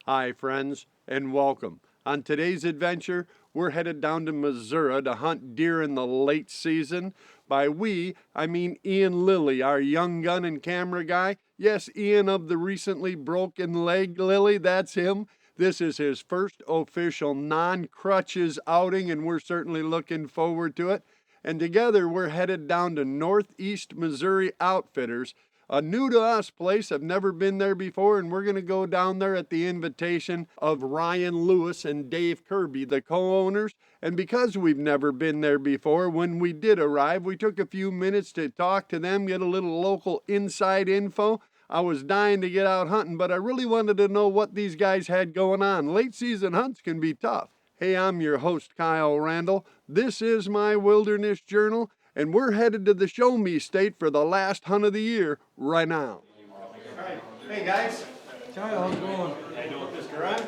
Hi, friends, and welcome. On today's adventure, we're headed down to Missouri to hunt deer in the late season. By we, I mean Ian Lilly, our young gun and camera guy. Yes, Ian of the recently broken leg Lilly, that's him. This is his first official non-crutches outing, and we're certainly looking forward to it. And together, we're headed down to Northeast Missouri Outfitters, a new to us place. I've never been there before, and we're going to go down there at the invitation of Ryan Lewis and Dave Kirby, the co-owners. And because we've never been there before, when we did arrive, we took a few minutes to talk to them, get a little local inside info. I was dying to get out hunting, but I really wanted to know what these guys had going on. Late season hunts can be tough. Hey, I'm your host, Kyle Randall. This is my Wilderness Journal, and we're headed to the Show Me State for the last hunt of the year right now. All right. Hey, guys. Kyle, how's it going? How you doing, Mr. Ryan?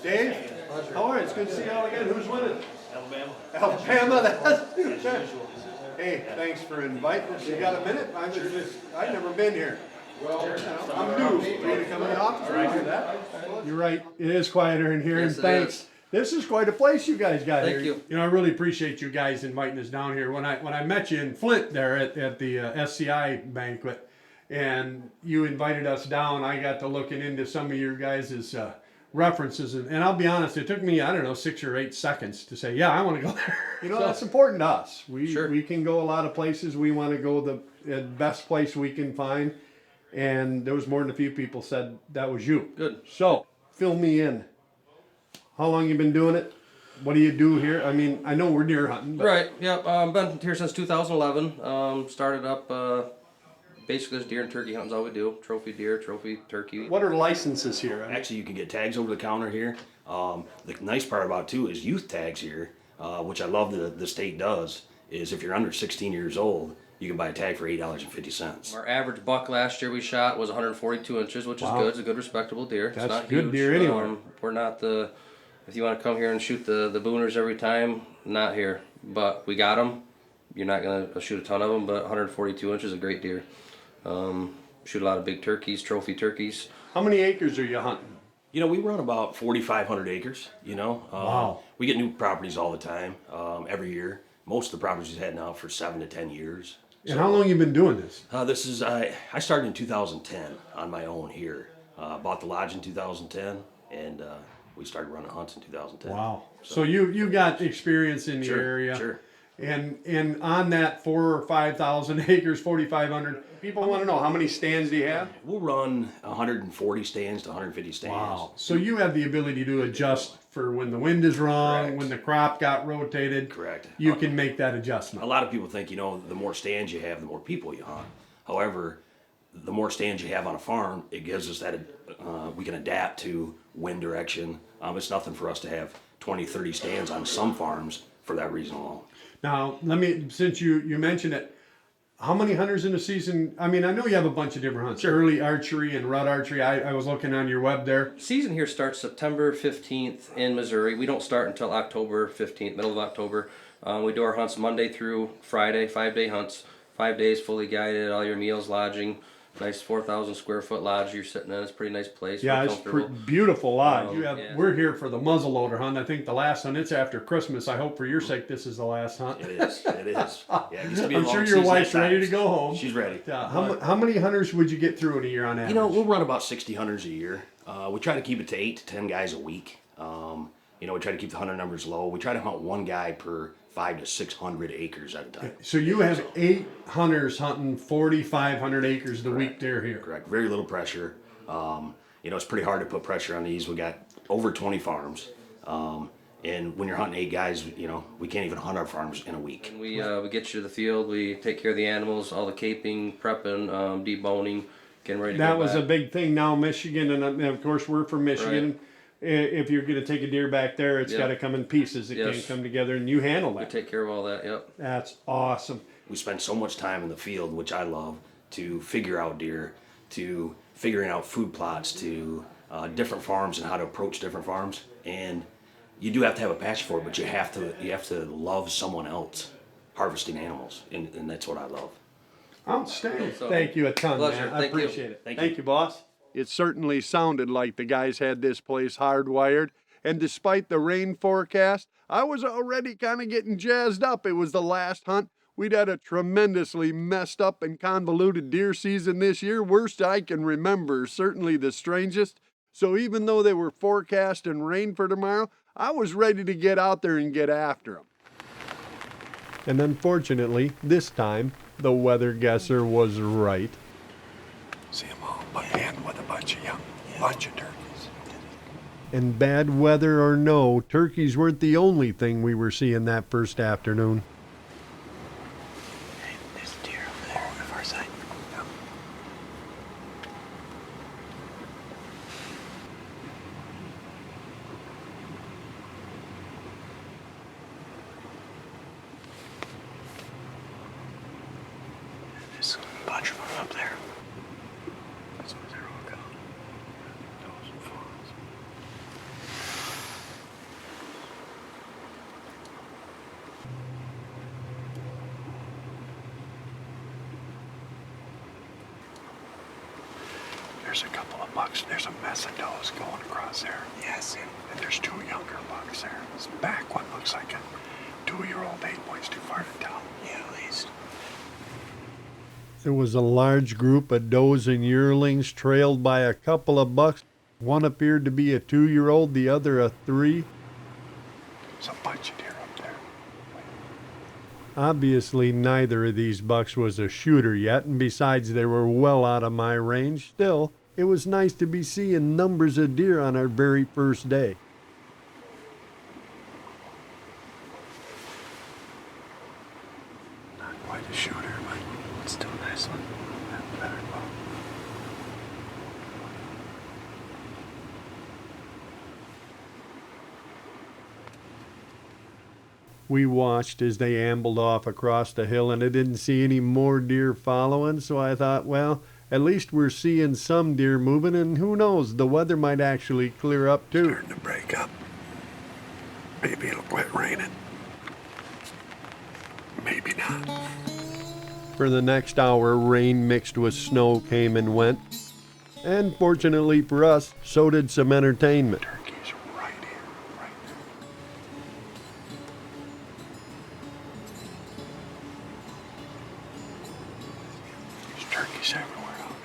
Dave? How are you? It's good to see you all again. Who's winning? Alabama. Alabama, that's Hey, thanks for inviting us. You got a minute? I've never been here. Well, I'm new. Are you going to come in the office? Right. Do that? You're right. It is quieter in here, Yes, and it thanks. is. This is quite a place you guys got here. Thank you. You know, I really appreciate you guys inviting us down here. When I met you in Flint there at the SCI banquet, and you invited us down, I got to looking into some of your guys' references, and I'll be honest, it took me, I don't know, 6 or 8 seconds to say, yeah, I want to go there. You know, that's important to us. We can go a lot of places. We want to go the best place we can find, and there was more than a few people said that was you. Good. So, fill me in. How long you been doing it? What do you do here? I mean, I know we're deer hunting. But Right. Yep. Been here since 2011. Started up basically as deer and turkey hunting's all we do. Trophy deer, trophy turkey. what are the licenses here? Actually, you can get tags over the counter here. The nice part about too is youth tags here, which I love the state does. Is if you're under 16 years old, you can buy a tag for $8.50. Our average buck last year we shot was 142 inches, which is good. It's a good, respectable deer. That's it's not good huge. deer anywhere. We're not the. If you want to come here and shoot the booners every time, not here. But we got them. You're not gonna shoot a ton of them, but 142 inches is a great deer. Shoot a lot of big turkeys, trophy turkeys. How many acres are you hunting? You know, we run about 4,500 acres. You know, Wow. We get new properties all the time, every year. Most of the properties we've had now for 7 to 10 years. And how long you been doing this? This is I started in 2010 on my own here. Bought the lodge in 2010, and we started running hunts in 2010. Wow. So you got experience in the Sure, area. sure. And on that 4,000 or 5,000 acres, 4,500, people want to know how many stands do you have? We'll run 140 stands to 150 stands. Wow. So you have the ability to adjust for when the wind is wrong, Correct. when the crop got rotated. Correct. You can make that A adjustment. lot of people think, you know, the more stands you have, the more people you hunt. However, the more stands you have on a farm, it gives us that we can adapt to wind direction. It's nothing for us to have 20, 30 stands on some farms for that reason alone. Now, since you mentioned it, how many hunters in a season? I mean, I know you have a bunch of different hunts. Early archery and rut archery. I was looking on your web there. Season here starts September 15th in Missouri. We don't start until October 15th, middle of October. We do our hunts Monday through Friday, 5-day hunts. 5 days fully guided, all your meals, lodging. Nice 4,000 square foot lodge you're sitting in. It's a pretty nice place. Yeah, Real it's comfortable. beautiful lodge. Yeah. We're here for the muzzleloader hunt. I think the last hunt, it's after Christmas. I hope for your sake this is the last hunt. It is. It is. Yeah, it gets to be a I'm long sure your season wife's at ready to times. go home. She's ready. Yeah. How many hunters would you get through in a year on average? You know, we'll run about 60 hunters a year. We try to keep it to 8 to 10 guys a week. You know, we try to keep the hunter numbers low. We try to hunt one guy per 500 to 600 acres at a time. So you have 8 hunters hunting 4,500 acres the week they're here. Correct. Very little pressure. You know, it's pretty hard to put pressure on these. We got over 20 farms. And when you're hunting 8 guys, you know, we can't even hunt our farms in a week. We get you to the field. We take care of the animals, all the caping, prepping, deboning, getting ready to That go was back. a big thing now, Michigan, and of course we're from Michigan. If you're going to take a deer back there, it's Yep. got to come in pieces. It Yes. can't come together, and you handle We that. take care of all that, yep. That's awesome. We spend so much time in the field, which I love, to figure out deer, to figuring out food plots, to different farms and how to approach different farms. And you do have to have a passion for it, but you have to love someone else harvesting animals, and that's what I love. Outstanding. So, Thank you a ton, pleasure. man. I Thank you. appreciate it. Thank Thank you, boss. It certainly sounded like the guys had this place hardwired, and despite the rain forecast, I was already kind of getting jazzed up. It was the last hunt. We'd had a tremendously messed up and convoluted deer season this year, worst I can remember, certainly the strangest. So even though they were forecasting rain for tomorrow, I was ready to get out there and get after them. And unfortunately, this time, the weather guesser was right. See them all by hand with a bunch of turkeys. And bad weather or no, turkeys weren't the only thing we were seeing that first afternoon. Hey, there's a deer over there on the far side. Yep. There's a bunch of them up there. That's where they're all going. Does and fawns. There's a couple of bucks. There's a mess of does going across there. Yes. And there's two younger bucks there. This back one looks like a 2-year-old. 8 points too far to tell. Yeah, at least. There was a large group of does and yearlings trailed by a couple of bucks. One appeared to be a 2-year-old, the other a 3. There's a bunch of deer up there. Obviously, neither of these bucks was a shooter yet, and besides, they were well out of my range. Still, it was nice to be seeing numbers of deer on our very first day. Not quite a shooter, but it's still a nice one. That better go. We watched as they ambled off across the hill, and I didn't see any more deer following, so I thought, well, at least we're seeing some deer moving, and who knows, the weather might actually clear up too. Starting to break up. Maybe it'll quit raining. Maybe not. For the next hour, rain mixed with snow came and went. And fortunately for us, so did some entertainment. Turkeys right here, right there. There's turkeys everywhere out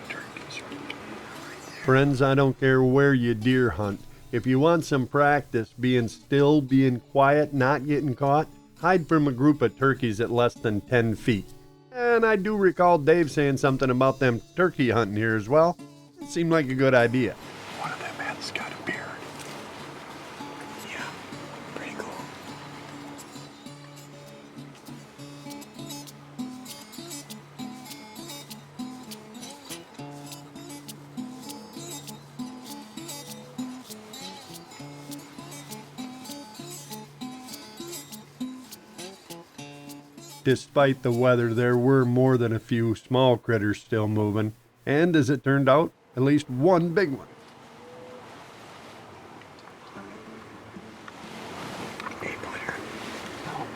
there. Turkeys right there. Friends, I don't care where you deer hunt. If you want some practice being still, being quiet, not getting caught, hide from a group of turkeys at less than 10 feet. And I do recall Dave saying something about them turkey hunting here as well. It seemed like a good idea. One of them has got a beard. Yeah, pretty cool. Despite the weather, there were more than a few small critters still moving. And as it turned out, at least one big one. Eight pointer. No.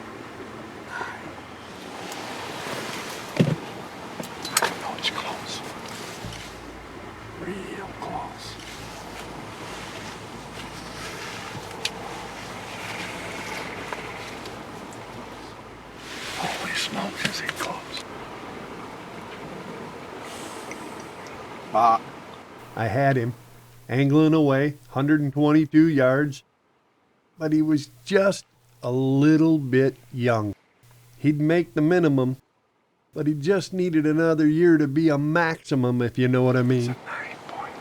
No, it's close. Real close. Holy smokes, is it close? I had him, angling away, 122 yards, but he was just a little bit young. He'd make the minimum, but he just needed another year to be a maximum, if you know what I It's mean. a 9 point.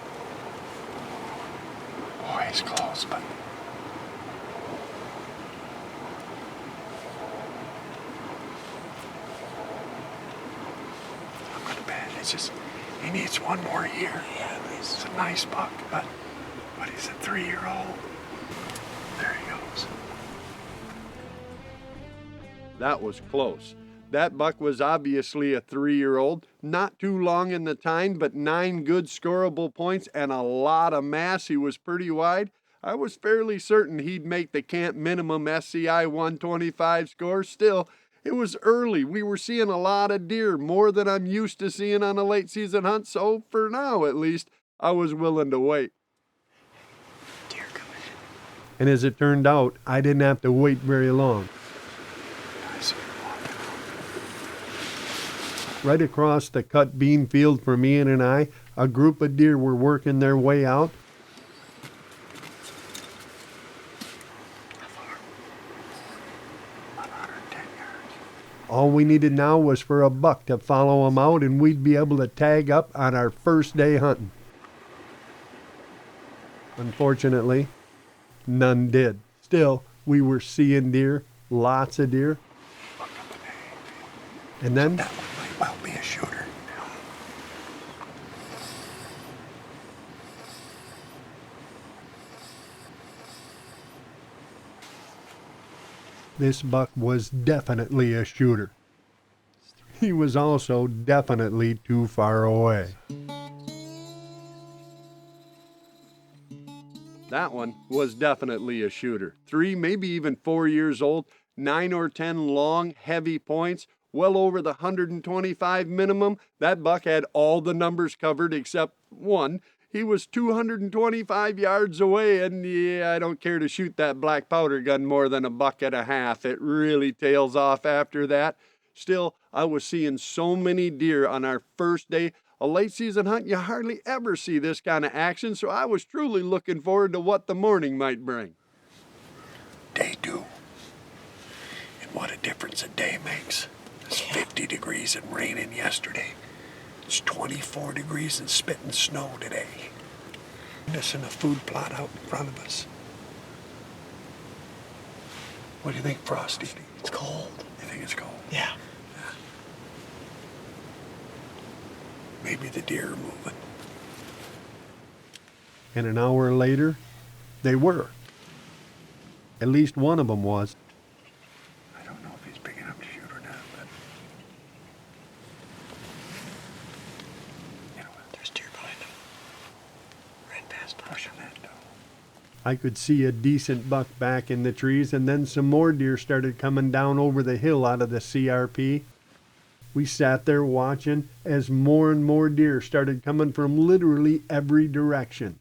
Boy, it's close, but I'm gonna bet it's just he needs one more year. Yeah, it's a nice buck, but he's a 3-year-old. There he goes. That was close. That buck was obviously a 3-year-old. Not too long in the tine, but 9 good scoreable points and a lot of mass. He was pretty wide. I was fairly certain he'd make the camp minimum SCI 125 score. Still, it was early. We were seeing a lot of deer, more than I'm used to seeing on a late season hunt, so for now at least, I was willing to wait. Deer coming in. And as it turned out, I didn't have to wait very long. I see her walking out. Right across the cut bean field from Ian and I, a group of deer were working their way out. How far? About 110 yards. All we needed now was for a buck to follow them out, and we'd be able to tag up on our first day hunting. Unfortunately, none did. Still, we were seeing deer, lots of deer. Look up the name. And then That one might well be a shooter. this buck was definitely a shooter. He was also definitely too far away. That one was definitely a shooter. 3, maybe even 4 years old, 9 or 10 long, heavy points, well over the 125 minimum. That buck had all the numbers covered except one. He was 225 yards away, and yeah, I don't care to shoot that black powder gun more than a buck and a half. It really tails off after that. Still, I was seeing so many deer on our first day. A late season hunt, you hardly ever see this kind of action, so I was truly looking forward to what the morning might bring. Day 2. And what a difference a day makes. It's 50 degrees and raining yesterday. It's 24 degrees and spitting snow today. This and a food plot out in front of us. What do you think, Frosty? It's cold. You think it's cold? Yeah. Maybe the deer are moving. And an hour later, they were. At least one of them was. I don't know if he's big enough to shoot or not, but you know what? There's deer behind him. Ran past him. Pushing that down. I could see a decent buck back in the trees, and then some more deer started coming down over the hill out of the CRP. We sat there watching as more and more deer started coming from literally every direction.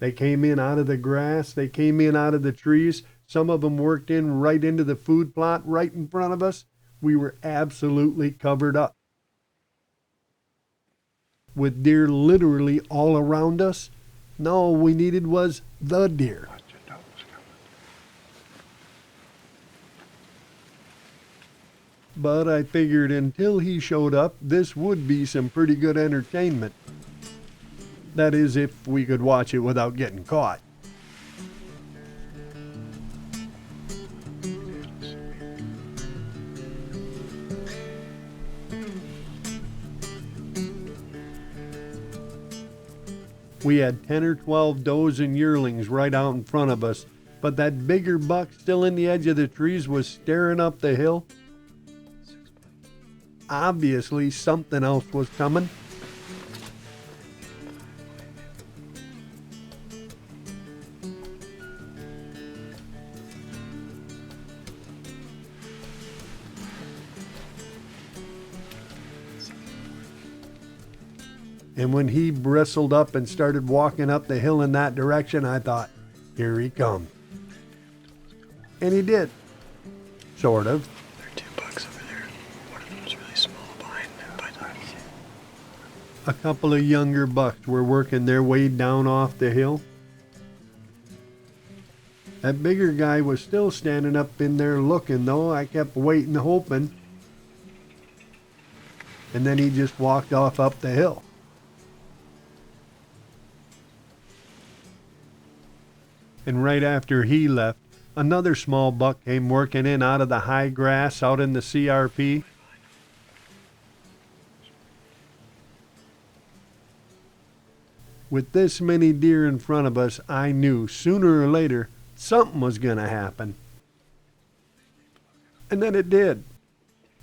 They came in out of the grass, they came in out of the trees. Some of them worked in right into the food plot right in front of us. We were absolutely covered up. With deer literally all around us, no, all we needed was the deer. Watch your nose coming. But I figured until he showed up, this would be some pretty good entertainment. That is, if we could watch it without getting caught. We had 10 or 12 does and yearlings right out in front of us, but that bigger buck still in the edge of the trees was staring up the hill. Obviously, something else was coming. And when he bristled up and started walking up the hill in that direction, I thought, here he comes. And he did. Sort of. There are 2 bucks over there. One of them's really small behind them. A couple of younger bucks were working their way down off the hill. That bigger guy was still standing up in there looking, though. I kept waiting, hoping. And then he just walked off up the hill. And right after he left, another small buck came working in out of the high grass out in the CRP. With this many deer in front of us, I knew sooner or later something was going to happen. And then it did.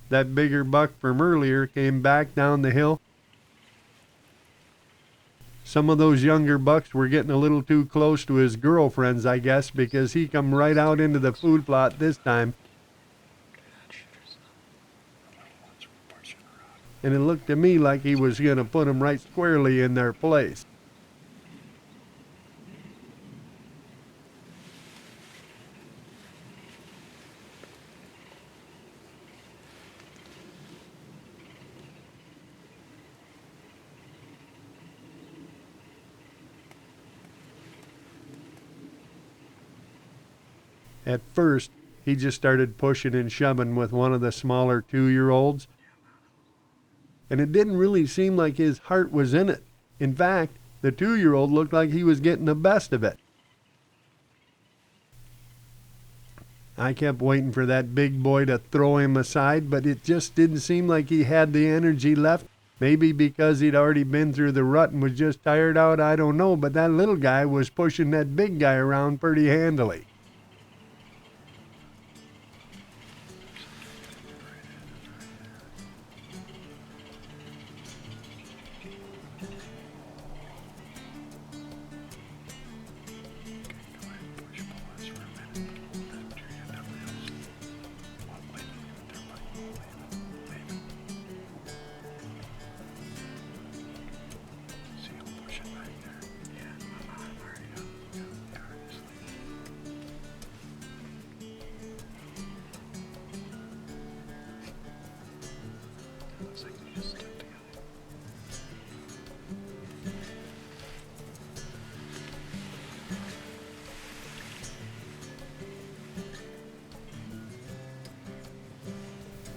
That bigger buck from earlier came back down the hill, Some of those younger bucks were getting a little too close to his girlfriends, I guess, because he come right out into the food plot this time. And it looked to me like he was going to put them right squarely in their place. At first, he just started pushing and shoving with one of the smaller 2-year-olds. And it didn't really seem like his heart was in it. In fact, the 2-year-old looked like he was getting the best of it. I kept waiting for that big boy to throw him aside, but it just didn't seem like he had the energy left. Maybe because he'd already been through the rut and was just tired out, I don't know, but that little guy was pushing that big guy around pretty handily.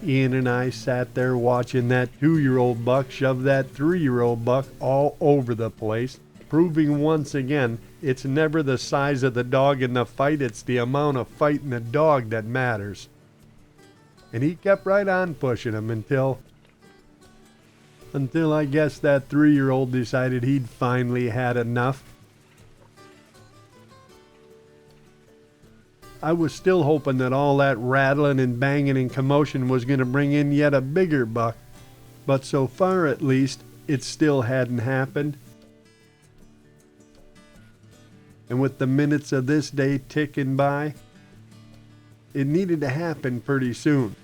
Ian and I sat there watching that 2-year-old buck shove that 3-year-old buck all over the place, proving once again it's never the size of the dog in the fight, it's the amount of fight in the dog that matters. And he kept right on pushing him until I guess that 3-year-old decided he'd finally had enough. I was still hoping that all that rattling and banging and commotion was going to bring in yet a bigger buck, but so far at least, it still hadn't happened. And with the minutes of this day ticking by, it needed to happen pretty soon.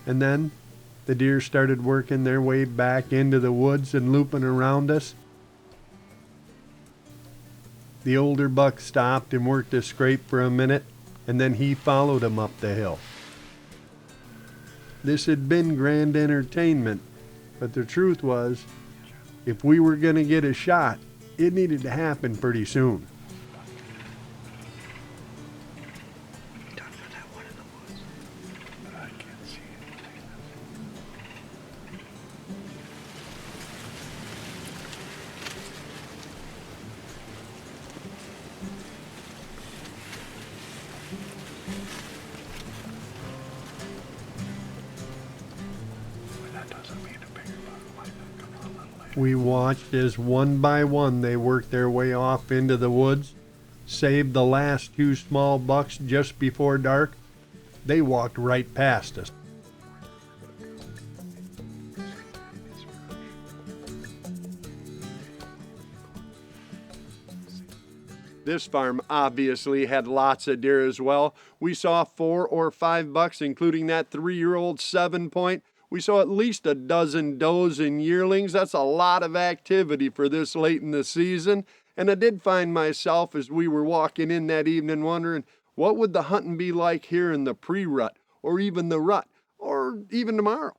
And then the deer started working their way back into the woods and looping around us. The older buck stopped and worked a scrape for a minute, and then he followed him up the hill. This had been grand entertainment, but the truth was, if we were going to get a shot, it needed to happen pretty soon. We watched as one by one they worked their way off into the woods, saved the last 2 small bucks just before dark. They walked right past us. This farm obviously had lots of deer as well. We saw 4 or 5 bucks, including that 3-year-old 7-point. We saw at least a dozen does and yearlings. That's a lot of activity for this late in the season. And I did find myself as we were walking in that evening wondering, what would the hunting be like here in the pre-rut, or even the rut, or even tomorrow?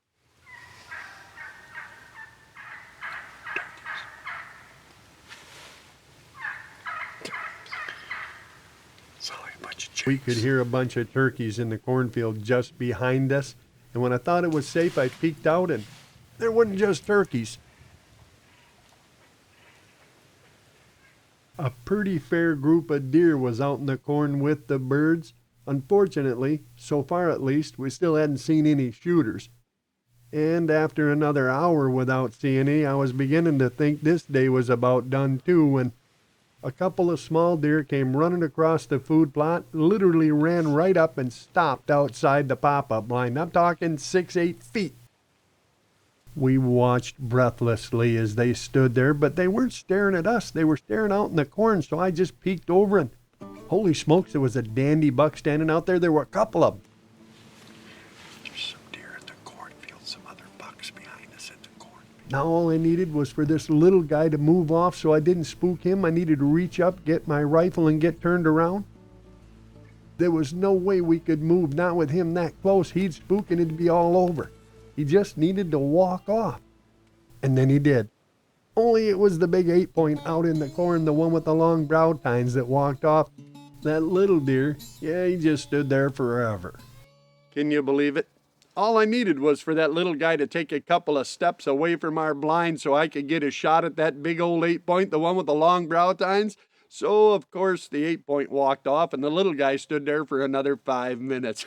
We could hear a bunch of turkeys in the cornfield just behind us. And when I thought it was safe, I peeked out, and there wasn't just turkeys. A pretty fair group of deer was out in the corn with the birds. Unfortunately, so far at least, we still hadn't seen any shooters. And after another hour without seeing any, I was beginning to think this day was about done too, when A couple of small deer came running across the food plot, literally ran right up and stopped outside the pop-up blind. I'm talking 6-8 feet. We watched breathlessly as they stood there, but they weren't staring at us. They were staring out in the corn, so I just peeked over and holy smokes, there was a dandy buck standing out there. There were a couple of them. There's some deer at the cornfield, some other bucks behind us at the corn. Now all I needed was for this little guy to move off so I didn't spook him. I needed to reach up, get my rifle, and get turned around. There was no way we could move, not with him that close. He'd spook and it'd be all over. He just needed to walk off. And then he did. Only it was the big 8-point out in the corn, the one with the long brow tines that walked off. That little deer, yeah, he just stood there forever. Can you believe it? All I needed was for that little guy to take a couple of steps away from our blind so I could get a shot at that big old 8-point, the one with the long brow tines. So, of course, the 8-point walked off and the little guy stood there for another 5 minutes.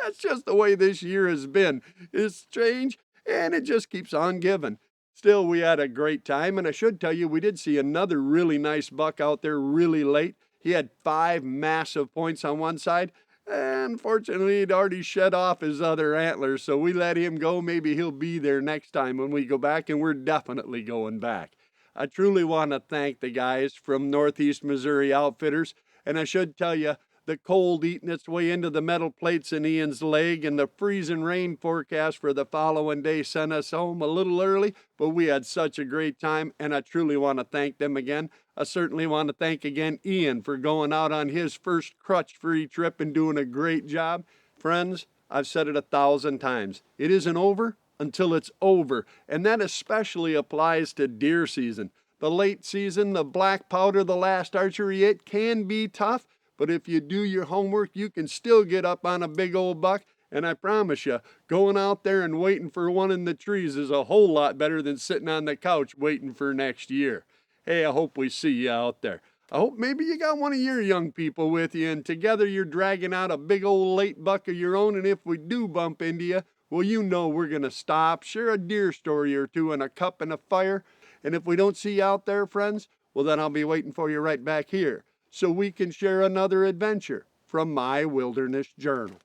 That's just the way this year has been. It's strange, and it just keeps on giving. Still, we had a great time, and I should tell you, we did see another really nice buck out there really late. He had 5 massive points on one side. Unfortunately, he'd already shed off his other antlers, so we let him go. Maybe he'll be there next time when we go back, and we're definitely going back. I truly want to thank the guys from Northeast Missouri Outfitters, and I should tell you, the cold eating its way into the metal plates in Ian's leg and the freezing rain forecast for the following day sent us home a little early, but we had such a great time, and I truly want to thank them again. I certainly want to thank again Ian for going out on his first crutch-free trip and doing a great job. Friends, I've said it 1,000 times. It isn't over until it's over, and that especially applies to deer season. The late season, the black powder, the last archery, it can be tough, but if you do your homework, you can still get up on a big old buck. And I promise you, going out there and waiting for one in the trees is a whole lot better than sitting on the couch waiting for next year. Hey, I hope we see you out there. I hope maybe you got one of your young people with you and together you're dragging out a big old late buck of your own. And if we do bump into you, well, you know we're going to stop, share a deer story or two and a cup and a fire. And if we don't see you out there, friends, well, then I'll be waiting for you right back here, so we can share another adventure from my Wilderness Journal.